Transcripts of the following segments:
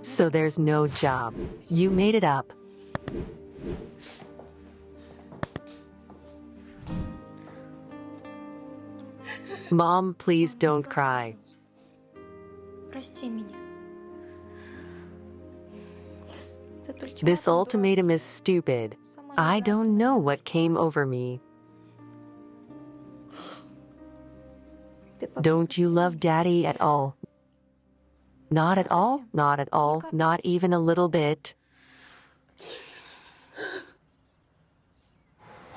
So there's no job. You made it up. Mom, please don't cry. Прости меня. This ultimatum is stupid. I don't know what came over me. Don't you love Daddy at all? Not at all, not at all, not even a little bit.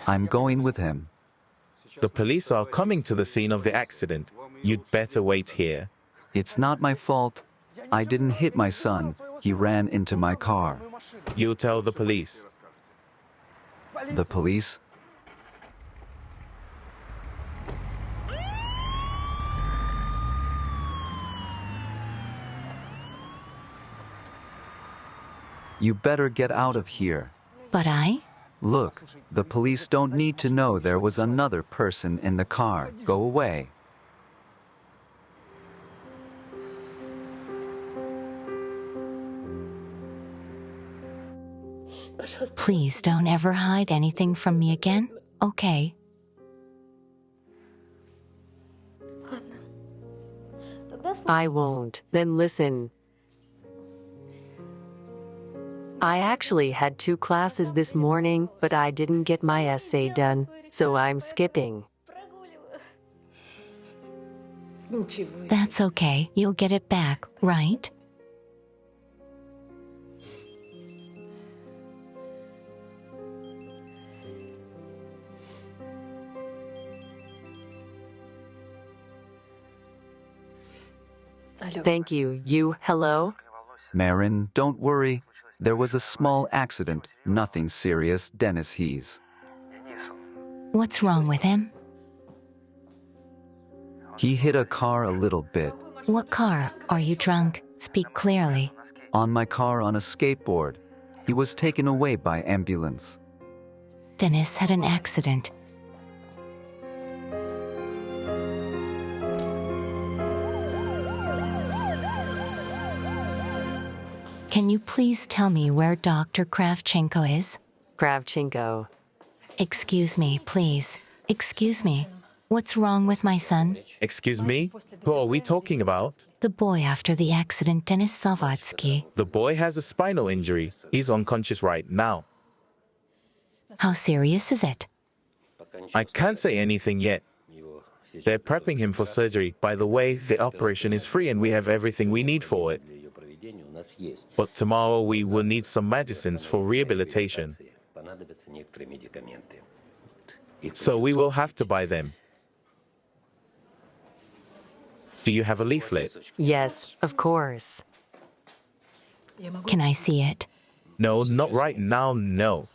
I'm going with him. The police are coming to the scene of the accident. You'd better wait here. It's not my fault. I didn't hit my son. He ran into my car. You'll tell the police. The police? You better get out of here. But I? Look, the police don't need to know there was another person in the car. Go away. Please don't ever hide anything from me again, okay? I won't. Then listen. I actually had 2 classes this morning, but I didn't get my essay done, so I'm skipping. That's okay. You'll get it back, right? Thank you. You, hello? Marin, don't worry. There was a small accident. Nothing serious, Dennis Hees. What's wrong with him? He hit a car a little bit. What car? Are you drunk? Speak clearly. On my car on a skateboard. He was taken away by ambulance. Dennis had an accident. Can you please tell me where Dr. Kravchenko is? Kravchenko. Excuse me, please. Excuse me. What's wrong with my son? Excuse me? Who are we talking about? The boy after the accident, Denis Savatsky. The boy has a spinal injury. He's unconscious right now. How serious is it? I can't say anything yet. They're prepping him for surgery. By the way, the operation is free and we have everything we need for it. But tomorrow we will need some medicines for rehabilitation. So we will have to buy them. Do you have a leaflet? Yes, of course. Can I see it? No, not right now, no.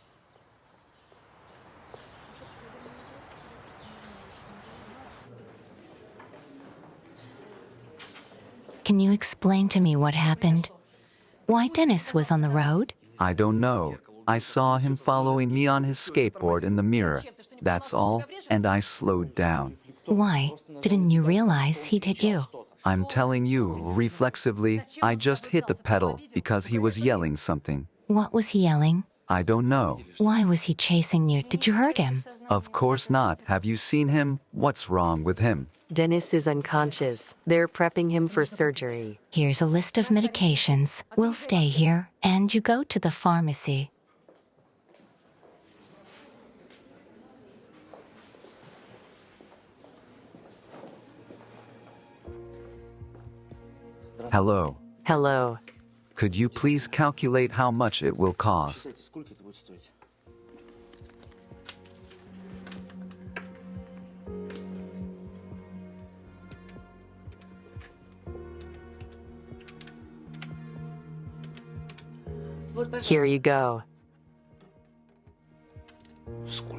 Can you explain to me what happened? Why Dennis was on the road? I don't know. I saw him following me on his skateboard in the mirror. That's all, and I slowed down. Why? Didn't you realize he'd hit you? I'm telling you, reflexively, I just hit the pedal because he was yelling something. What was he yelling? I don't know. Why was he chasing you? Did you hurt him? Of course not. Have you seen him? What's wrong with him? Dennis is unconscious. They're prepping him for surgery. Here's a list of medications. We'll stay here, and you go to the pharmacy. Hello. Hello. Could you please calculate how much it will cost? Here you go.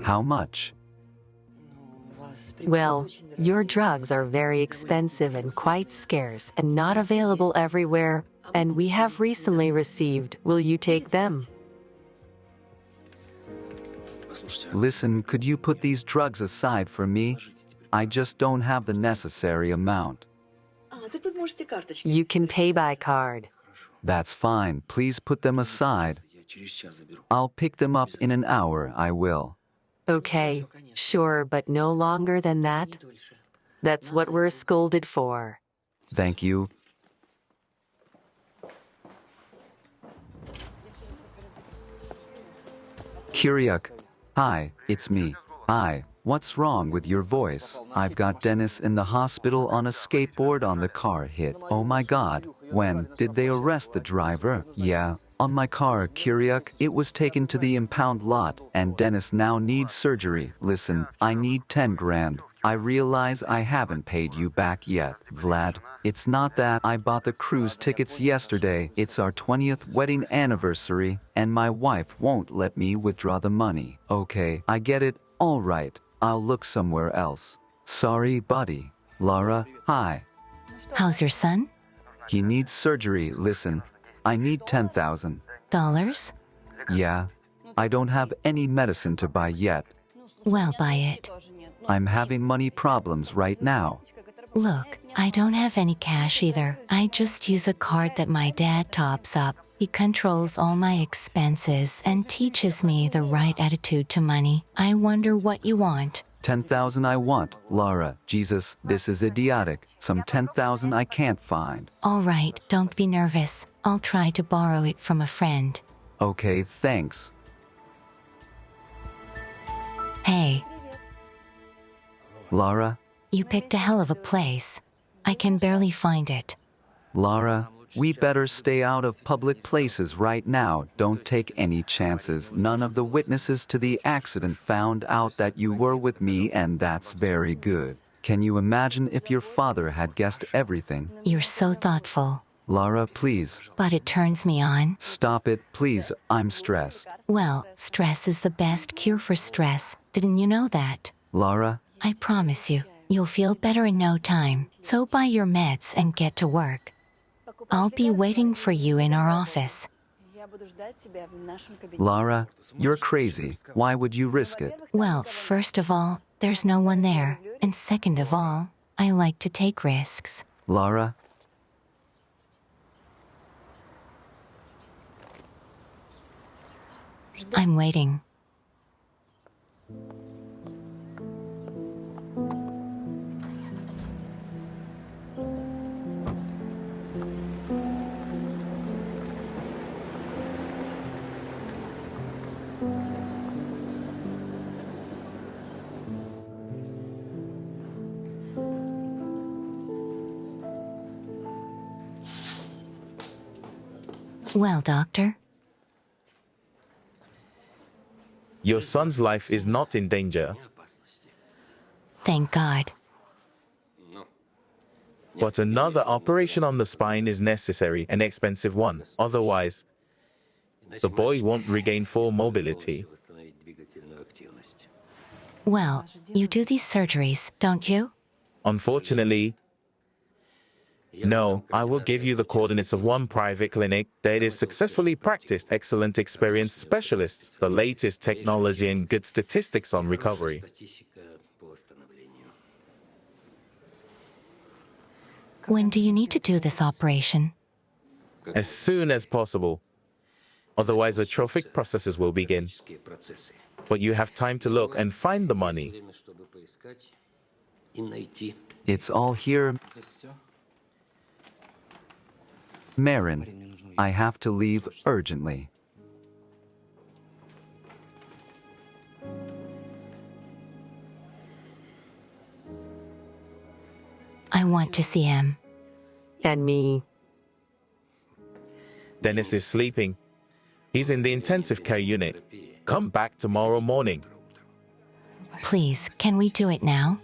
How much? Well, your drugs are very expensive and quite scarce and not available everywhere, and we have recently received. Will you take them? Listen, could you put these drugs aside for me? I just don't have the necessary amount. You can pay by card. That's fine. Please put them aside. I'll pick them up in an hour, I will. Okay, sure, but no longer than that. That's what we're scolded for. Thank you. Kyriak. Hi, it's me. Hi, what's wrong with your voice? I've got Dennis in the hospital on a skateboard on the car hit. Oh my god. When did they arrest the driver? Yeah, on my car, Kyriak. It was taken to the impound lot, and Dennis now needs surgery. Listen, I need 10 grand. I realize I haven't paid you back yet, Vlad. It's not that. I bought the cruise tickets yesterday. It's our 20th wedding anniversary, and my wife won't let me withdraw the money. Okay, I get it. All right, I'll look somewhere else. Sorry, buddy. Laura, hi. How's your son? He needs surgery. Listen, I need 10,000. Dollars? Yeah, I don't have any medicine to buy yet. Well, buy it. I'm having money problems right now. Look, I don't have any cash either. I just use a card that my dad tops up. He controls all my expenses and teaches me the right attitude to money. I wonder what you want. 10,000 I want. Laura, Jesus, this is idiotic. Some 10,000 I can't find. All right, don't be nervous. I'll try to borrow it from a friend. Okay, thanks. Hey, Laura, you picked a hell of a place. I can barely find it. Laura, we better stay out of public places right now. Don't take any chances. None of the witnesses to the accident found out that you were with me, and that's very good. Can you imagine if your father had guessed everything? You're so thoughtful. Laura, please. But it turns me on. Stop it, please. I'm stressed. Well, stress is the best cure for stress. Didn't you know that? Laura, I promise you, you'll feel better in no time. So buy your meds and get to work. I'll be waiting for you in our office. Laura, you're crazy. Why would you risk it? Well, first of all, there's no one there. And second of all, I like to take risks. Laura, I'm waiting. Well, doctor, Your son's life is not in danger, thank God. but another operation on the spine is necessary, an expensive one. Otherwise, the boy won't regain full mobility. Well, you do these surgeries, don't you? Unfortunately, no, I will give you the coordinates of one private clinic that is successfully practiced, excellent experienced specialists, the latest technology and good statistics on recovery. When do you need to do this operation? As soon as possible. Otherwise, atrophic processes will begin. But you have time to look and find the money. it's all here. Marin, I have to leave urgently. I want to see him. And me. Dennis is sleeping. He's in the intensive care unit. Come back tomorrow morning. Please, can we do it now?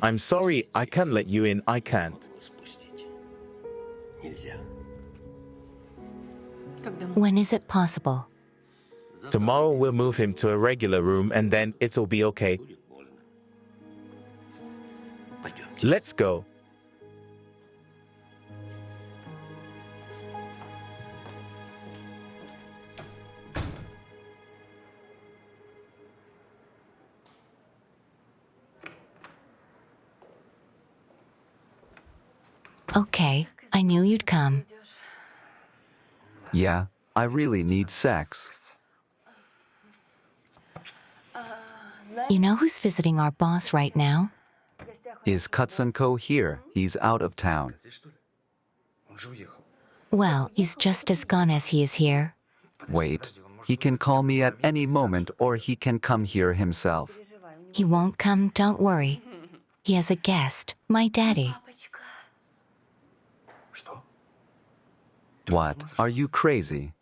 I'm sorry, I can't let you in. I can't. When is it possible? Tomorrow we'll move him to a regular room and then it'll be okay. Let's go. Okay, I knew you'd come. Yeah, I really need sex. You know who's visiting our boss right now? Is Kutsunko here? He's out of town. Well, he's just as gone as he is here. Wait, he can call me at any moment or he can come here himself. He won't come, don't worry. He has a guest, my daddy. What? Are you crazy?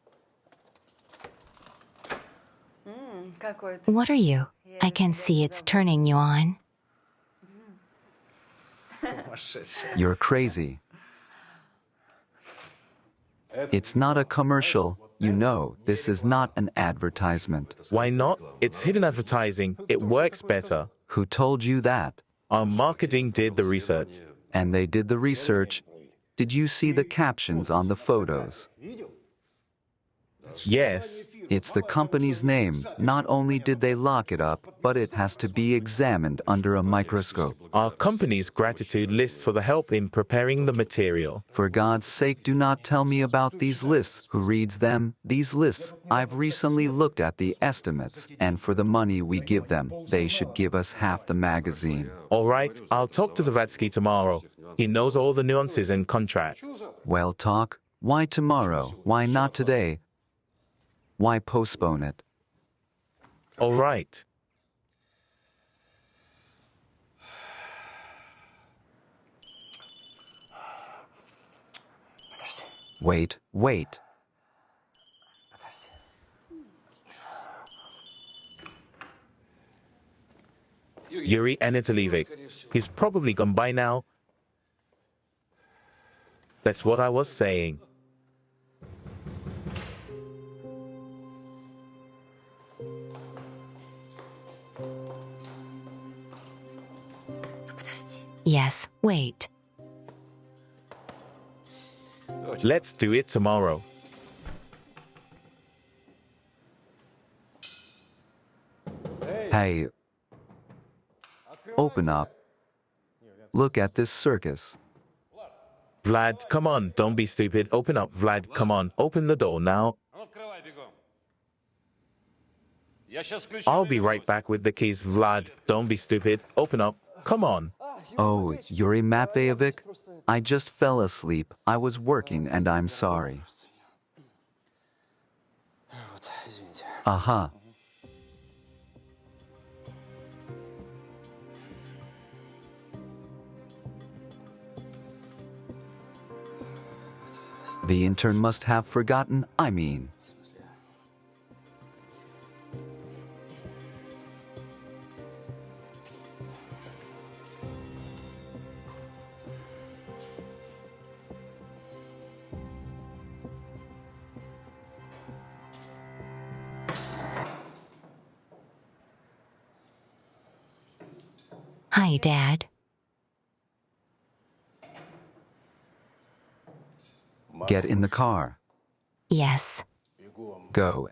What are you? I can see it's turning you on. You're crazy. It's not a commercial. You know, this is not an advertisement. Why not? It's hidden advertising. It works better. Who told you that? Our marketing did the research. And they did the research. Did you see the captions on the photos? Yes. It's the company's name. Not only did they lock it up, but it has to be examined under a microscope. Our company's gratitude lists for the help in preparing the material. For God's sake, do not tell me about these lists. Who reads them? These lists, I've recently looked at the estimates, and for the money we give them, they should give us half the magazine. All right, I'll talk to Zavatsky tomorrow. He knows all the nuances and contracts. Well, talk. Why tomorrow? Why not today? Why postpone it? All right. Wait, wait. Yuri Anatolievich. He's probably gone by now. That's what I was saying. Yes, wait. Let's do it tomorrow. Hey. Open up. Look at this circus. Vlad, come on, don't be stupid. Open up, Vlad, come on. Open the door now. I'll be right back with the keys, Vlad. Don't be stupid. Open up. Come on. Oh, Yuri Matveevich? I just fell asleep. I was working and I'm sorry. Aha. The intern must have forgotten, I mean. Hi, Dad. Get in the car. Yes. Go.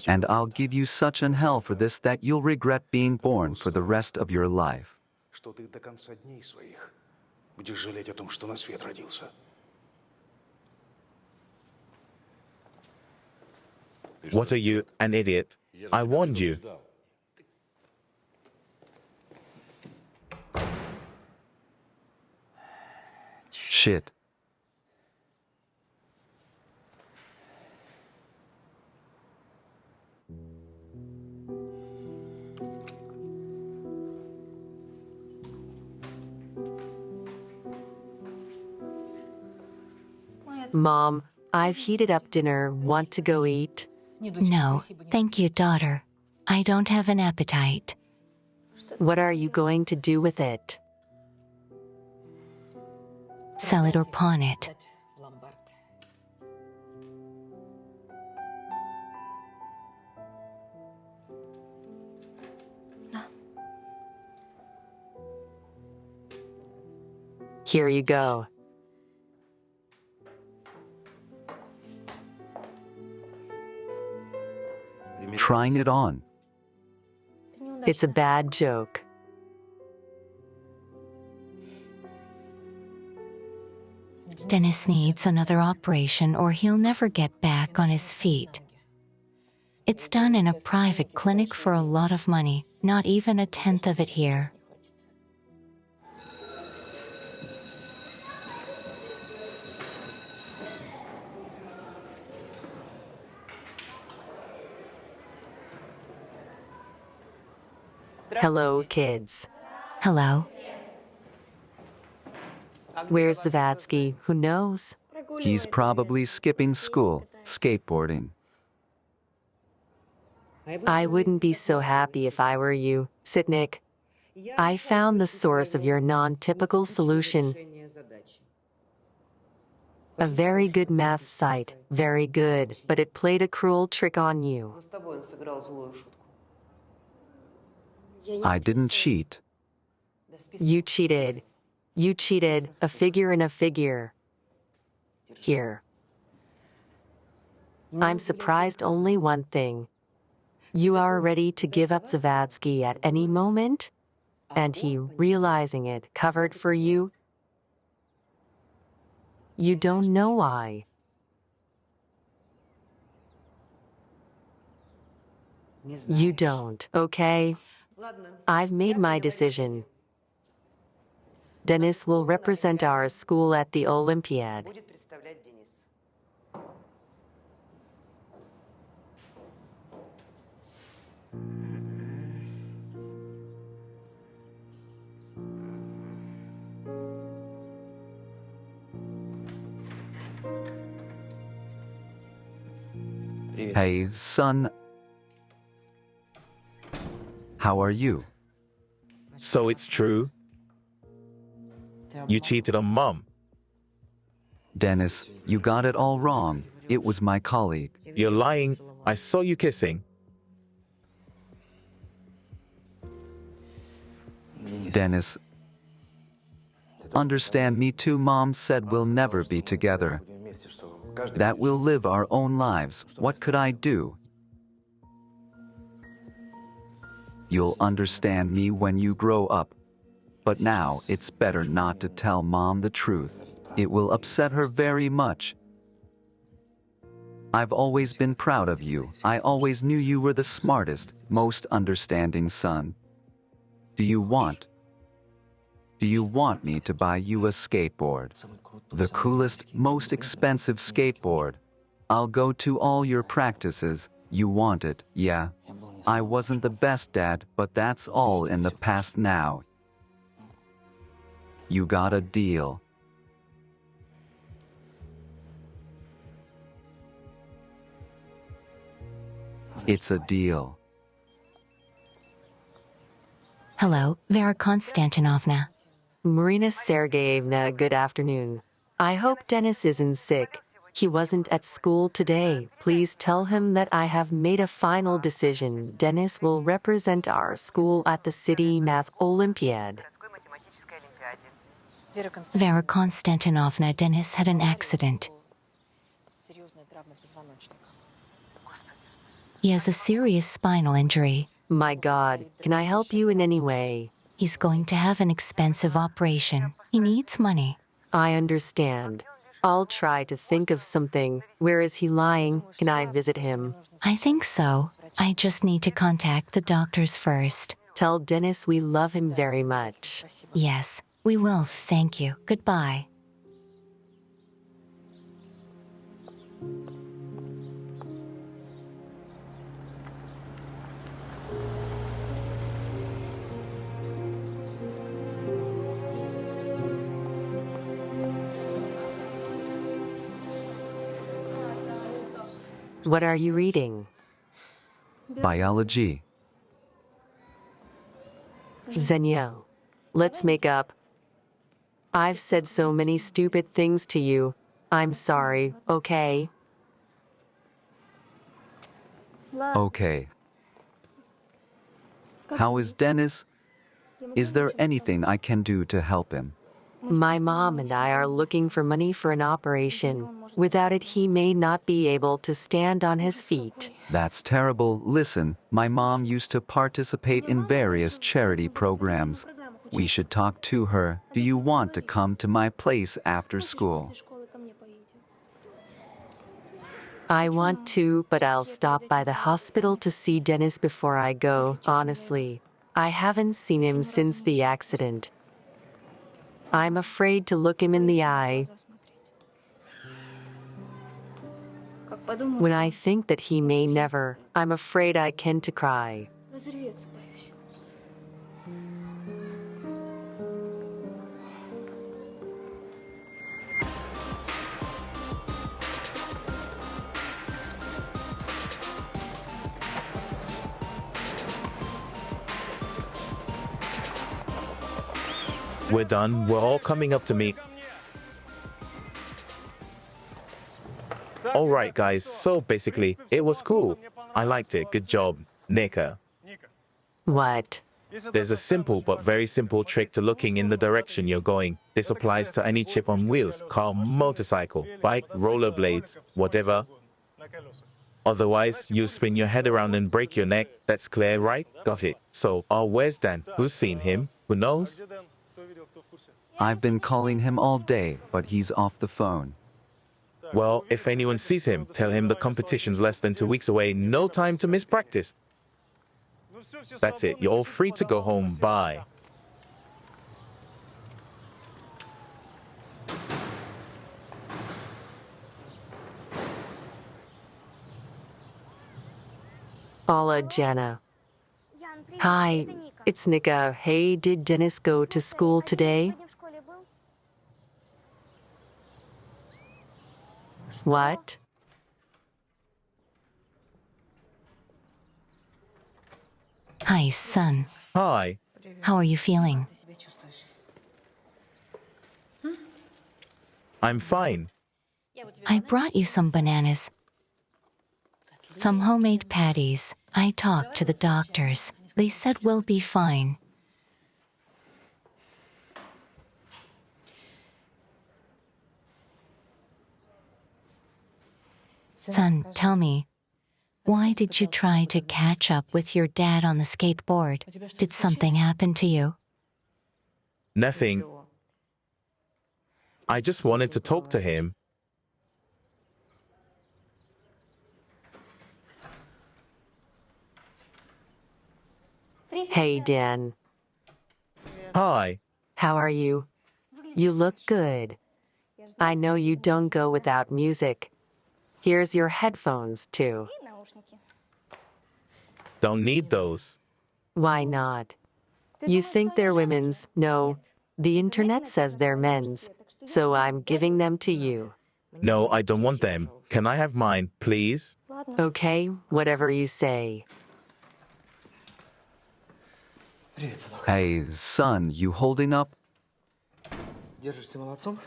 And I'll give you such an hell for this that you'll regret being born for the rest of your life. Что ты до конца дней своих будешь жалеть о том, что на свет родился. What are you, an idiot? I warned you. Shit. Mom, I've heated up dinner. Want to go eat? No, thank you, daughter. I don't have an appetite. What are you going to do with it? Sell it or pawn it. Here you go. Trying it on. It's a bad joke. Dennis needs another operation or he'll never get back on his feet. It's done in a private clinic for a lot of money, not even a tenth of it here. Hello, kids. Hello? Where's Zavadsky? Who knows? He's probably skipping school, skateboarding. I wouldn't be so happy if I were you, Sitnik. I found the source of your non-typical solution. A very good math site, very good, but it played a cruel trick on you. I didn't cheat. You cheated. You cheated, a figure in a figure. Here. I'm surprised only one thing. You are ready to give up Zavadsky at any moment, and he, realizing it, covered for you. You don't know why. You don't, okay? I've made my decision. Dennis will represent our school at the Olympiad. Hey, son. How are you? So it's true? You cheated on Mom. Dennis, you got it all wrong. It was my colleague. You're lying. I saw you kissing. Dennis, understand me too. Mom said we'll never be together. That we'll live our own lives. What could I do? You'll understand me when you grow up. But now it's better not to tell Mom the truth. It will upset her very much. I've always been proud of you. I always knew you were the smartest, most understanding son. Do you want me to buy you a skateboard? The coolest, most expensive skateboard. I'll go to all your practices. You want it, yeah. I wasn't the best dad, but that's all in the past now. You got a deal. It's a deal. Hello, Vera Konstantinovna. Marina Sergeyevna, good afternoon. I hope Dennis isn't sick. He wasn't at school today. Please tell him that I have made a final decision. Dennis will represent our school at the City Math Olympiad. Vera Konstantinovna, Dennis had an accident. He has a serious spinal injury. My God, can I help you in any way? He's going to have an expensive operation. He needs money. I understand. I'll try to think of something. Where is he lying? Can I visit him? I think so. I just need to contact the doctors first. Tell Dennis we love him very much. Yes, we will. Thank you. Goodbye. What are you reading? Biology. Zenyo, let's make up. I've said so many stupid things to you. I'm sorry, okay? Okay. How is Dennis? Is there anything I can do to help him? My mom and I are looking for money for an operation. Without it, he may not be able to stand on his feet. That's terrible. Listen, my mom used to participate in various charity programs. We should talk to her. Do you want to come to my place after school? I want to, but I'll stop by the hospital to see Dennis before I go, honestly. I haven't seen him since the accident. I'm afraid to look him in the eye. When I think that he may never, I'm afraid I can to cry. We're done. We're all coming up to me. All right, guys. So basically, it was cool. I liked it. Good job, Nika. What? There's a simple but very simple trick to looking in the direction you're going. This applies to any chip on wheels, car, motorcycle, bike, rollerblades, whatever. Otherwise, you spin your head around and break your neck. That's clear, right? Got it. So, where's Dan? Who's seen him? Who knows? I've been calling him all day, but he's off the phone. Well, if anyone sees him, tell him the competition's less than 2 weeks away. No time to miss practice. That's it. You're all free to go home. Bye. Hola, Jana. Hi, it's Nika. Hey, did Dennis go to school today? What? Hi, son. Hi. How are you feeling? I'm fine. I brought you some bananas. Some homemade patties. I talked to the doctors. They said we'll be fine. Son, tell me, why did you try to catch up with your dad on the skateboard? Did something happen to you? Nothing. I just wanted to talk to him. Hey, Dan. Hi. How are you? You look good. I know you don't go without music. Here's your headphones, too. Don't need those. Why not? You think they're women's? No. The internet says they're men's. So I'm giving them to you. No, I don't want them. Can I have mine, please? Okay, whatever you say. Hey, son, you holding up? Держишься молодцом?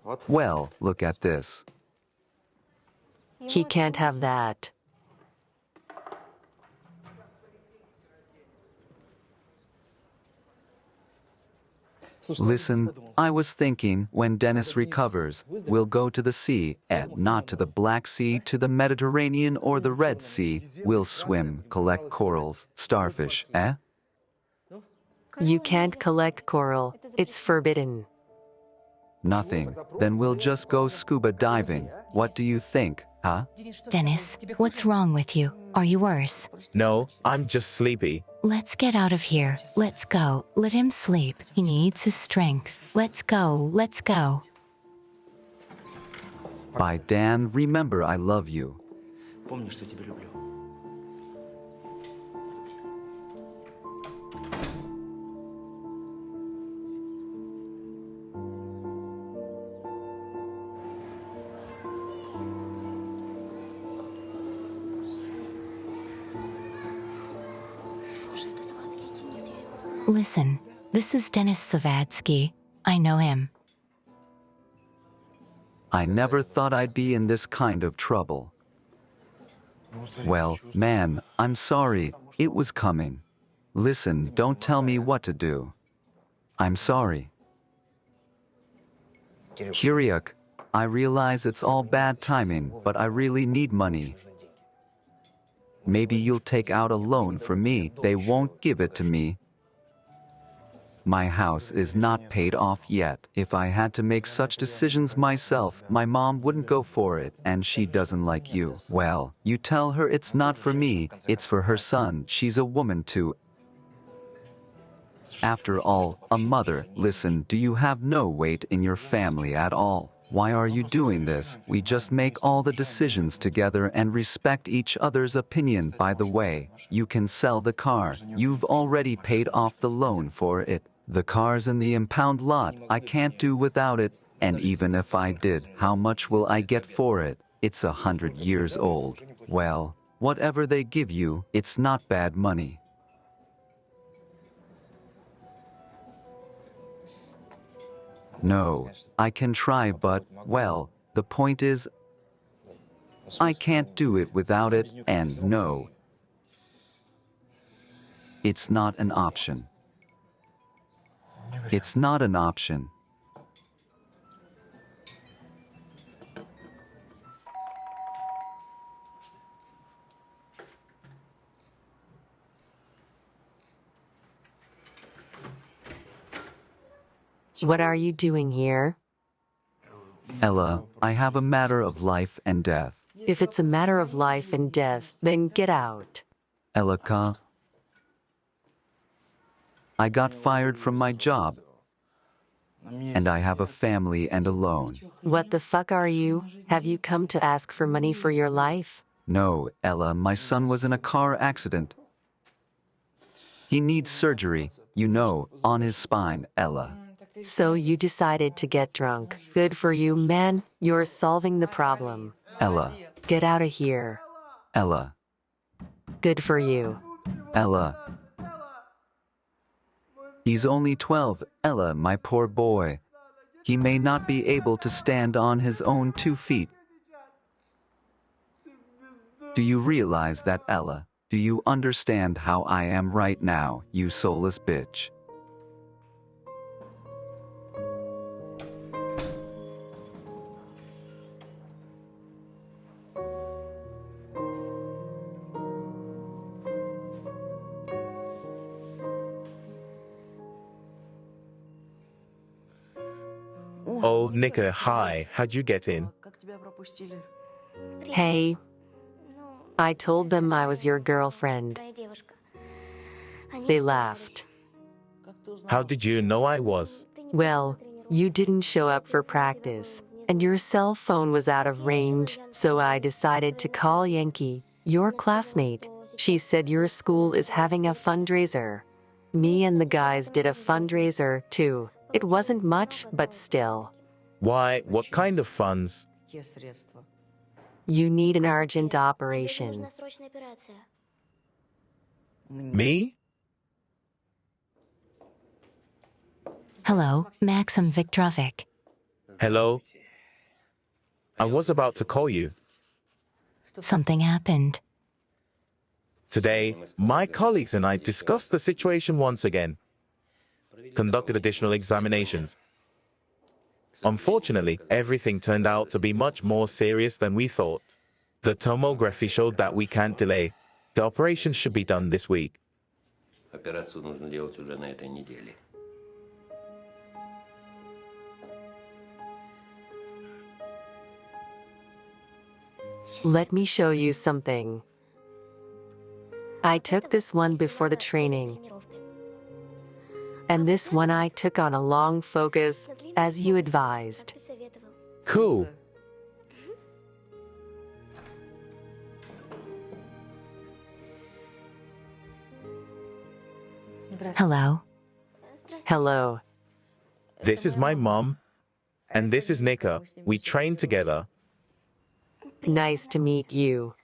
Вот. Well, look at this. He can't have that. Listen, I was thinking when Dennis recovers, we'll go to the sea, and not to the Black Sea, to the Mediterranean or the Red Sea. We'll swim, collect corals, starfish, eh? You can't collect coral. It's forbidden. Nothing. Then we'll just go scuba diving. What do you think, huh? Dennis, what's wrong with you? Are you worse? No, I'm just sleepy. Let's get out of here. Let's go. Let him sleep. He needs his strength. Let's go. Let's go. Bye, Dan. Remember, I love you. Помни, что тебя люблю. Listen, this is Dennis Savadsky. I know him. I never thought I'd be in this kind of trouble. Well, man, I'm sorry. It was coming. Listen, don't tell me what to do. I'm sorry. Kyriak, I realize it's all bad timing, but I really need money. Maybe you'll take out a loan for me. They won't give it to me. My house is not paid off yet. If I had to make such decisions myself, my mom wouldn't go for it, and she doesn't like you. Well, you tell her it's not for me, it's for her son. She's a woman too. After all, a mother. Listen, do you have no weight in your family at all? Why are you doing this? We just make all the decisions together and respect each other's opinion. By the way, you can sell the car. You've already paid off the loan for it. The car's in the impound lot. I can't do without it. And even if I did, how much will I get for it? It's 100 years old. Well, whatever they give you, it's not bad money. No, I can try, but, well, the point is, I can't do it without it, and no, it's not an option. It's not an option. What are you doing here? Ella, I have a matter of life and death. If it's a matter of life and death, then get out. Elika, I got fired from my job, and I have a family and a loan. What the fuck are you? Have you come to ask for money for your life? No, Ella, my son was in a car accident. He needs surgery, you know, on his spine, Ella. So you decided to get drunk. Good for you, man. You're solving the problem. Ella, Get out of here. Ella, Good for you. Ella. He's only 12, Ella, my poor boy. He may not be able to stand on his own 2 feet. Do you realize that, Ella? Do you understand how I am right now, you soulless bitch? Oh, Nika, hi. How'd you get in? Hey, I told them I was your girlfriend. They laughed. How did you know I was? Well, you didn't show up for practice, and your cell phone was out of range, so I decided to call Yankee, your classmate. She said your school is having a fundraiser. Me and the guys did a fundraiser, too. It wasn't much, but still. Why? What kind of funds? You need an urgent operation. Me? Hello, Maxim Viktorovich. Hello? I was about to call you. Something happened. Today, my colleagues and I discussed the situation once again. Conducted additional examinations. Unfortunately, everything turned out to be much more serious than we thought. The tomography showed that we can't delay. The operation should be done this week. Операцию нужно делать уже на этой неделе. Let me show you something. I took this one before the training. And this one I took on a long focus, as you advised. Cool. Hello. Hello. This is my mom, and this is Nika. We trained together. Nice to meet you.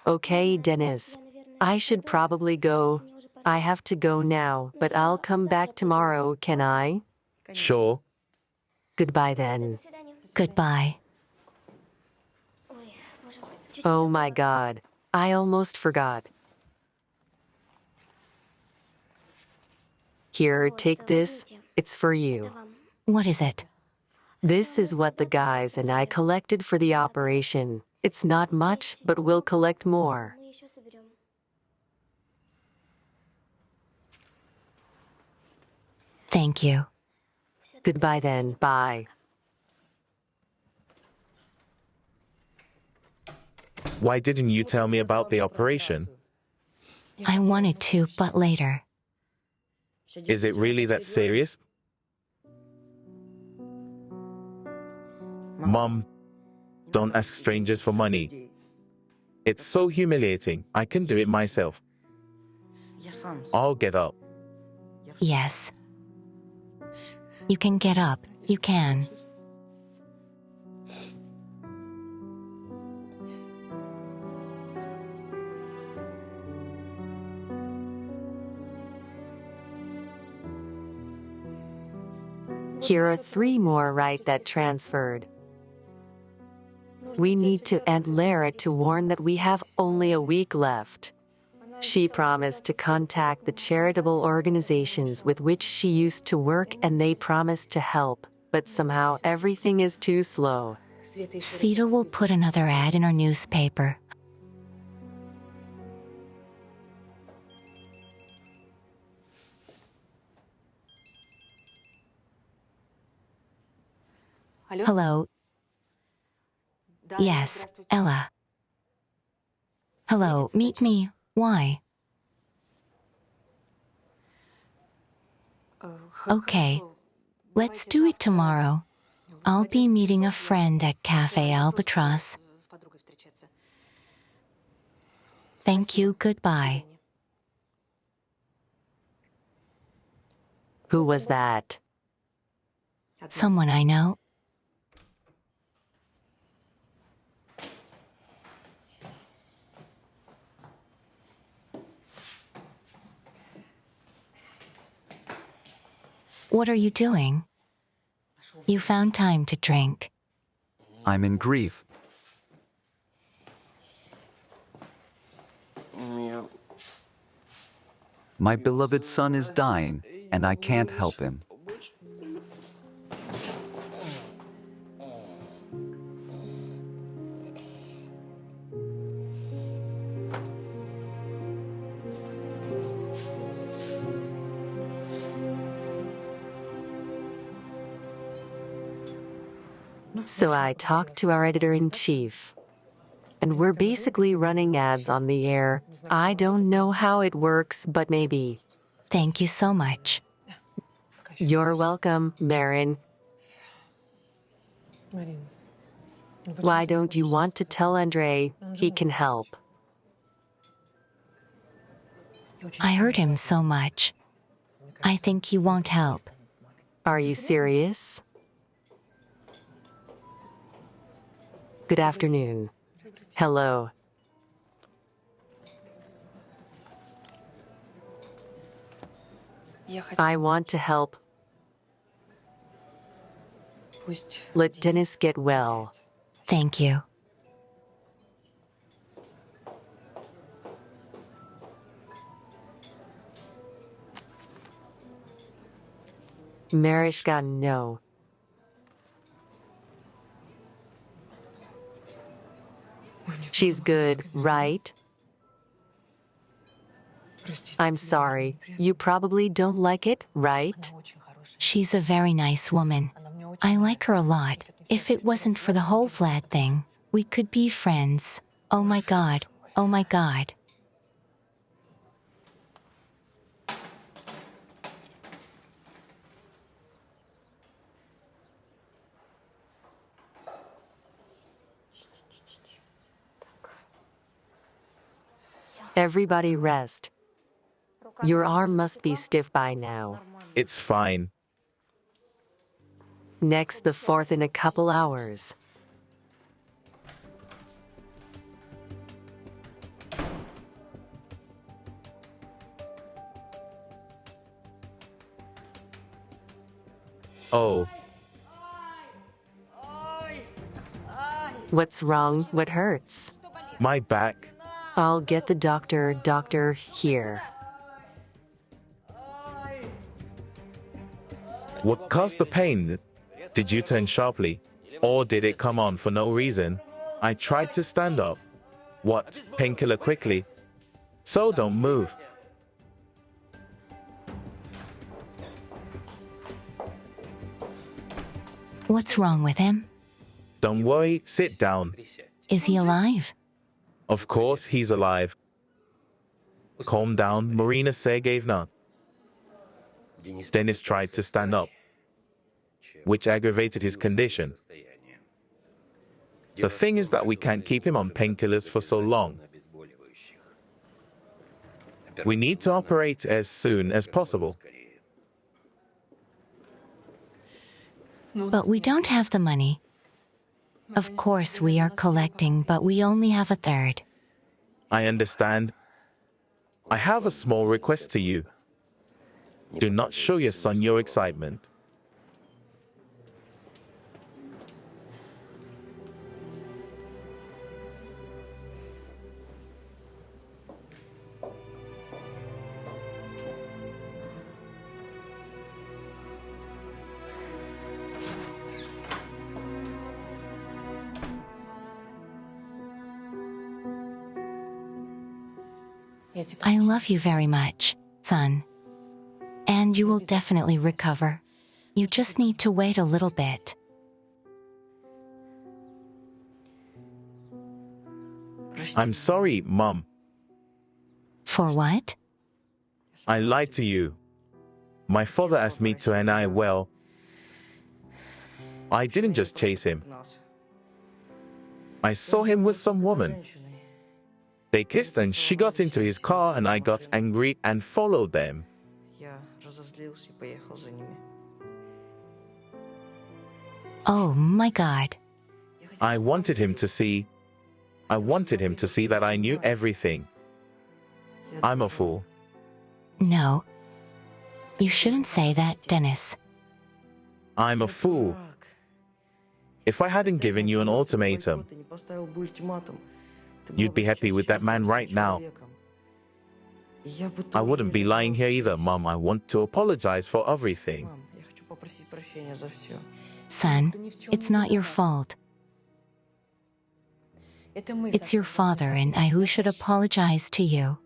Okay, Dennis. I should probably go. I have to go now, but I'll come back tomorrow, can I? Sure. Goodbye then. Goodbye. Oh my God. I almost forgot. Here, take this. It's for you. What is it? This is what the guys and I collected for the operation. It's not much, but we'll collect more. Thank you. Goodbye then. Bye. Why didn't you tell me about the operation? I wanted to, but later. Is it really that serious? Mom, don't ask strangers for money. It's so humiliating. I can do it myself. I'll get up. Yes. You can get up. You can. Here are 3 more right that transferred. We need to end Lara to warn that we have only a week left. She promised to contact the charitable organizations with which she used to work and they promised to help, but somehow everything is too slow. Sveta will put another ad in our newspaper. Hello. Yes, Ella. Hello, meet me. Why? Okay. Let's do it tomorrow. I'll be meeting a friend at Cafe Albatross. Thank you, goodbye. Who was that? Someone I know. What are you doing? You found time to drink. I'm in grief. My beloved son is dying, and I can't help him. So I talked to our editor-in-chief. And we're basically running ads on the air. I don't know how it works, but maybe. Thank you so much. You're welcome, Marin. Why don't you want to tell Andre he can help? I hurt him so much. I think he won't help. Are you serious? Good afternoon. Hello. I want to help. Let Dennis get well. Thank you. Mariska, no. She's good, right? I'm sorry. You probably don't like it, right? She's a very nice woman. I like her a lot. If it wasn't for the whole flat thing, we could be friends. Oh my God. Oh my God. Everybody rest. Your arm must be stiff by now. It's fine. Next, the 4th in a couple hours. Oh, What's wrong? What hurts? my back. I'll get the doctor here. What caused the pain? Did you turn sharply? Or did it come on for no reason? I tried to stand up. What? Painkiller quickly. So don't move. What's wrong with him? Don't worry, sit down. Is he alive? Of course he's alive. Calm down, Marina Sergeyevna. Dennis tried to stand up, which aggravated his condition. The thing is that we can't keep him on painkillers for so long. We need to operate as soon as possible. But we don't have the money. Of course, we are collecting, but we only have a third. I understand. I have a small request to you. Do not show your son your excitement. I love you very much, son. And you will definitely recover. You just need to wait a little bit. I'm sorry, Mom. For what? I lied to you. My father asked me to, and I didn't just chase him. I saw him with some woman. They kissed and she got into his car and I got angry and followed them. Oh my God. I wanted him to see that I knew everything. I'm a fool. No. You shouldn't say that, Dennis. I'm a fool. If I hadn't given you an ultimatum, you'd be happy with that man right now. I wouldn't be lying here either, Mom. I want to apologize for everything. Son, it's not your fault. It's your father and I who should apologize to you.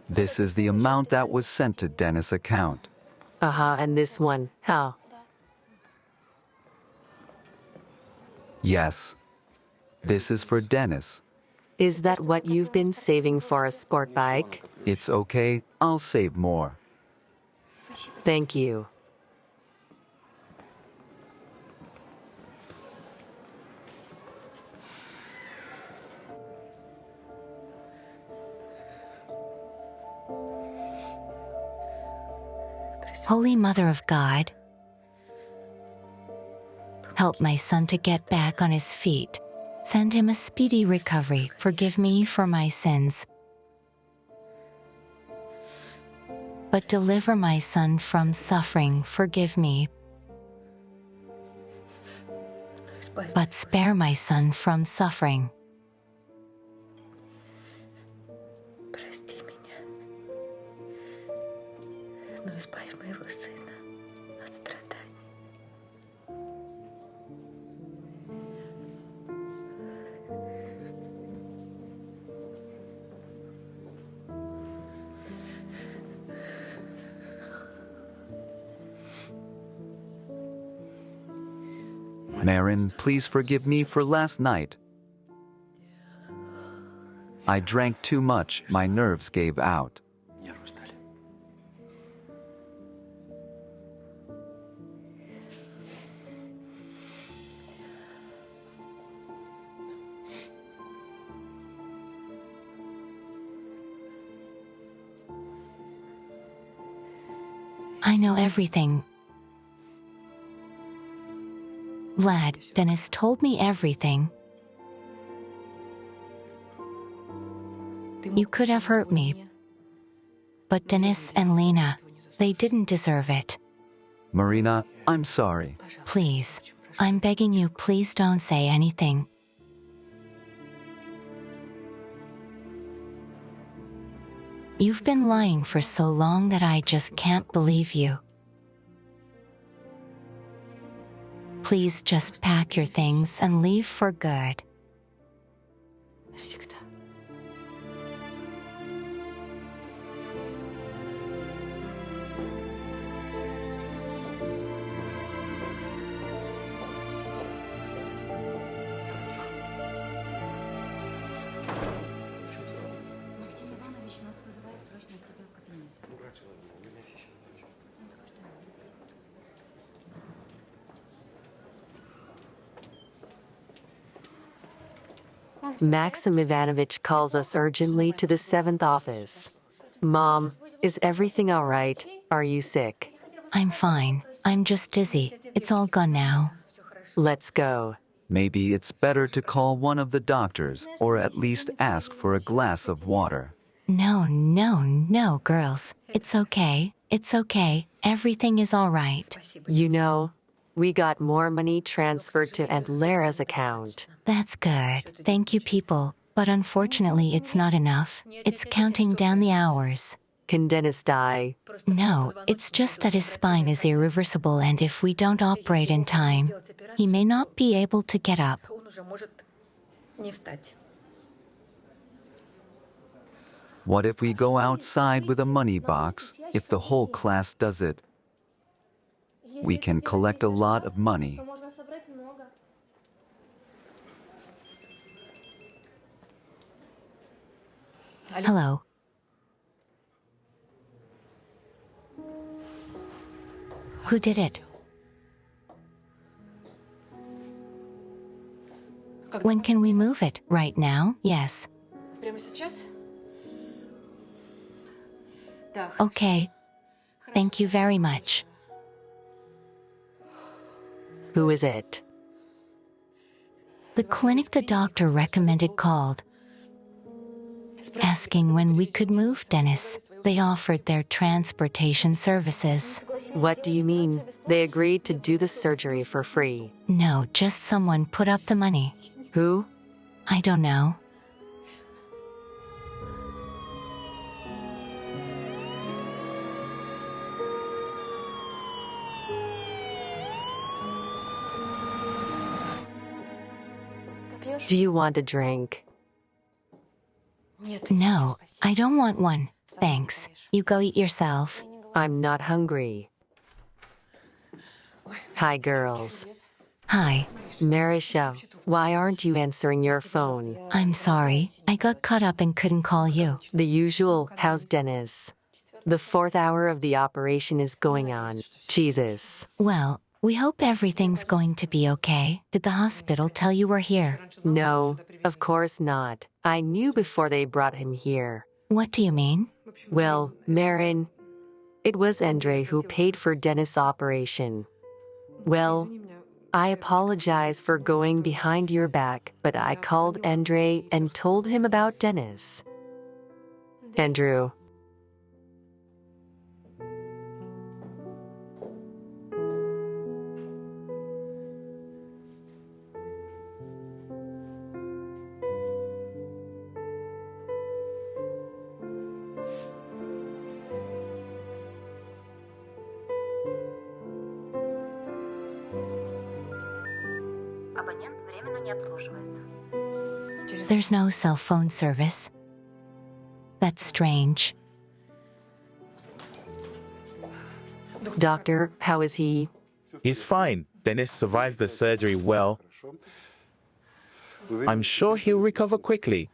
This is the amount that was sent to Dennis' account. And this one, how? Yes. This is for Dennis. Is that what you've been saving for a sport bike? It's okay. I'll save more. Thank you. Holy Mother of God, help my son to get back on his feet. Send him a speedy recovery. Forgive me for my sins. But deliver my son from suffering. Forgive me. But spare my son from suffering. Прости меня, но избавь моего сына от страданий. Marin, please forgive me for last night. I drank too much. My nerves gave out. I know everything. Vlad, Dennis told me everything. You could have hurt me. But Dennis and Lena, they didn't deserve it. Marina, I'm sorry. Please, I'm begging you, please don't say anything. You've been lying for so long that I just can't believe you. Please just pack your things and leave for good. Всегда. Maxim Ivanovich calls us urgently to the 7th office. Mom, is everything all right? Are you sick? I'm fine. I'm just dizzy. It's all gone now. Let's go. Maybe it's better to call one of the doctors or at least ask for a glass of water. No, girls. It's okay. It's okay. Everything is all right. You know, we got more money transferred to Aunt Lara's account. That's good. Thank you, people. But unfortunately, it's not enough. It's counting down the hours. Can Dennis die? No, it's just that his spine is irreversible, and if we don't operate in time, he may not be able to get up. Он уже может не встать. What if we go outside with a money box if the whole class does it? We can collect a lot of money. Hello. Who did it? When can we move it? Right now? Yes. Прямо сейчас? Да, Okay. Thank you very much. Who is it? The clinic the doctor recommended called, asking when we could move Dennis. They offered their transportation services. What do you mean? They agreed to do the surgery for free. No, just someone put up the money. Who? I don't know. Do you want a drink? No, I don't want one. Thanks. You go eat yourself. I'm not hungry. Hi, girls. Hi. Marisha, why aren't you answering your phone? I'm sorry. I got caught up and couldn't call you. The usual, how's Dennis? The 4th hour of the operation is going on. Jesus. Well, we hope everything's going to be okay. Did the hospital tell you we're here? No, of course not. I knew before they brought him here. What do you mean? Well, Marin, it was Andre who paid for Dennis' operation. Well, I apologize for going behind your back, but I called Andre and told him about Dennis. Andrew. There's no cell phone service. That's strange. Doctor, how is he? He's fine. Dennis survived the surgery well. I'm sure he'll recover quickly,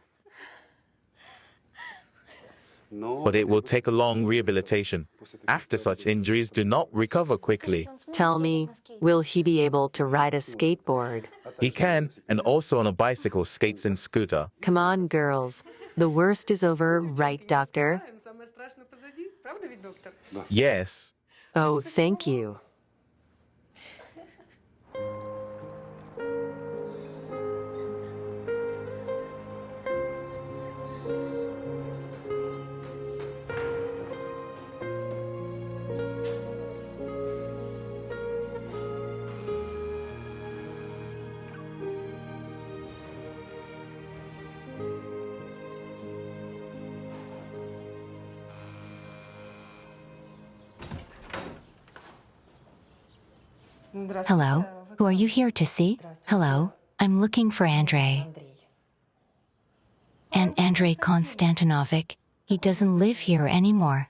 but it will take a long rehabilitation. After such injuries, do not recover quickly. Tell me, will he be able to ride a skateboard? He can, and also on a bicycle, skates, and scooter. Come on, girls. The worst is over, right, doctor? Самое страшное позади. Правда ведь, доктор? Yes. Oh, thank you. Hello? Who are you here to see? Hello? I'm looking for Andrei. And Andrei Konstantinovic, he doesn't live here anymore.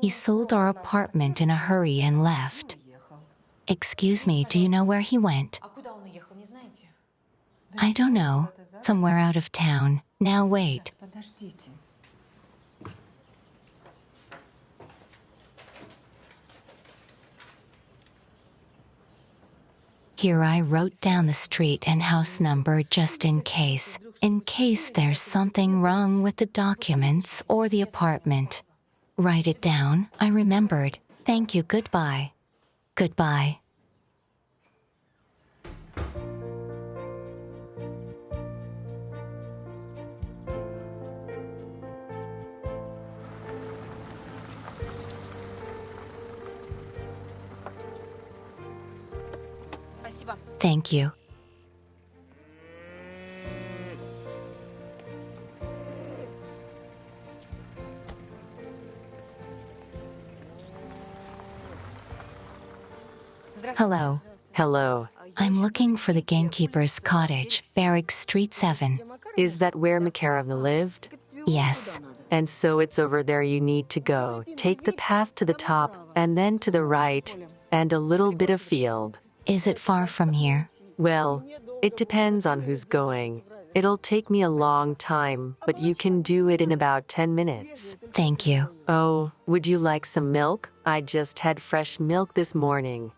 He sold our apartment in a hurry and left. Excuse me, do you know where he went? I don't know. Somewhere out of town. Now wait. Here I wrote down the street and house number just in case there's something wrong with the documents or the apartment. Write it down. I remembered. Thank you. Goodbye. Goodbye. Thank you. Hello. Hello. I'm looking for the gamekeeper's cottage, Barrack Street 7. Is that where Makarovna lived? Yes. And so it's over there you need to go. Take the path to the top, and then to the right, and a little bit of field. Is it far from here? Well, it depends on who's going. It'll take me a long time, but you can do it in about 10 minutes. Thank you. Oh, would you like some milk? I just had fresh milk this morning.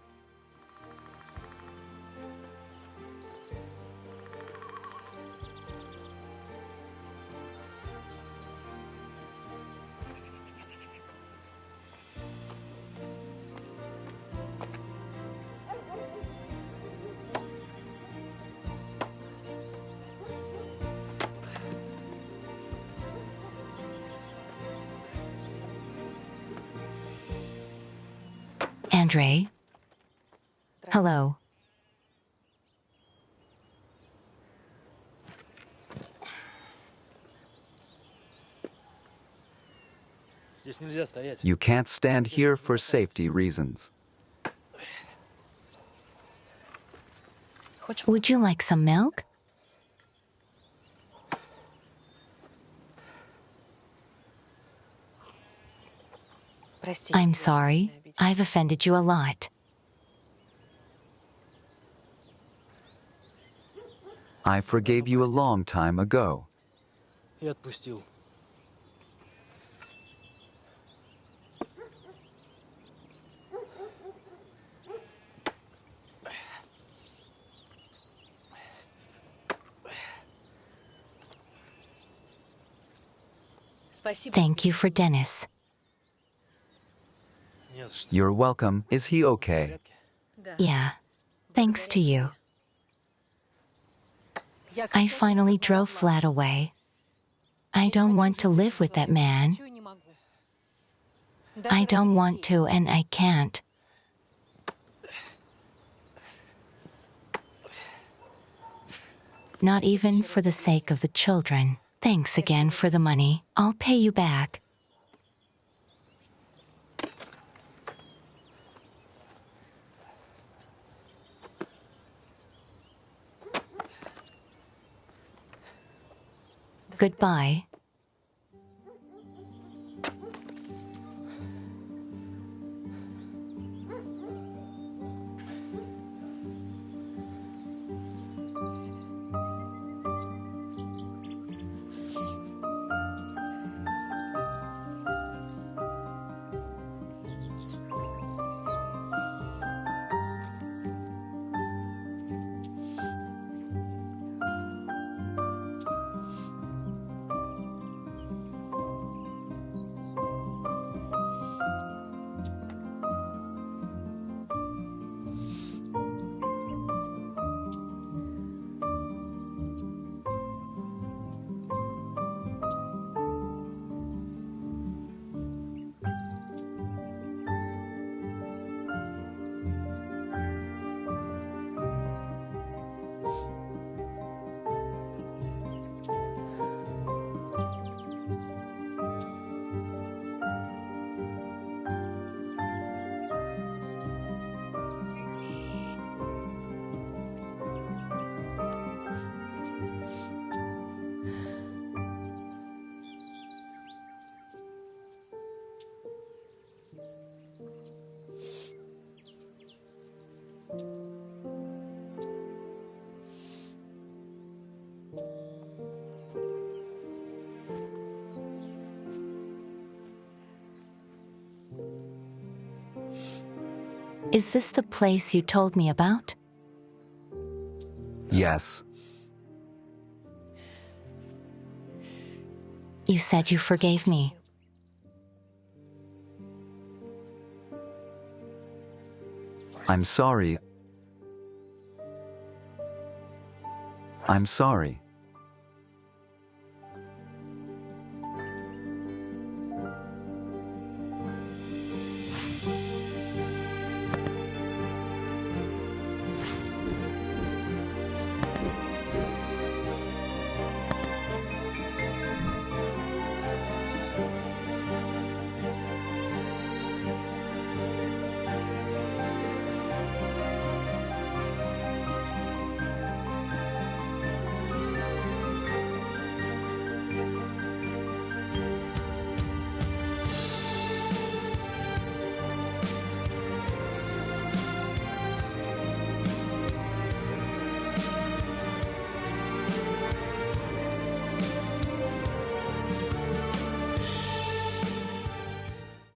Andrei? Hello. You can't stand here for safety reasons. Would you like some milk? I'm sorry. I've offended you a lot. I forgave you a long time ago. Thank you for Dennis. You're welcome. Is he okay? Yeah. Thanks to you. I finally drove flat away. I don't want to live with that man. I don't want to, and I can't. Not even for the sake of the children. Thanks again for the money. I'll pay you back. Goodbye. Is this the place you told me about? Yes. You said you forgave me. I'm sorry. I'm sorry.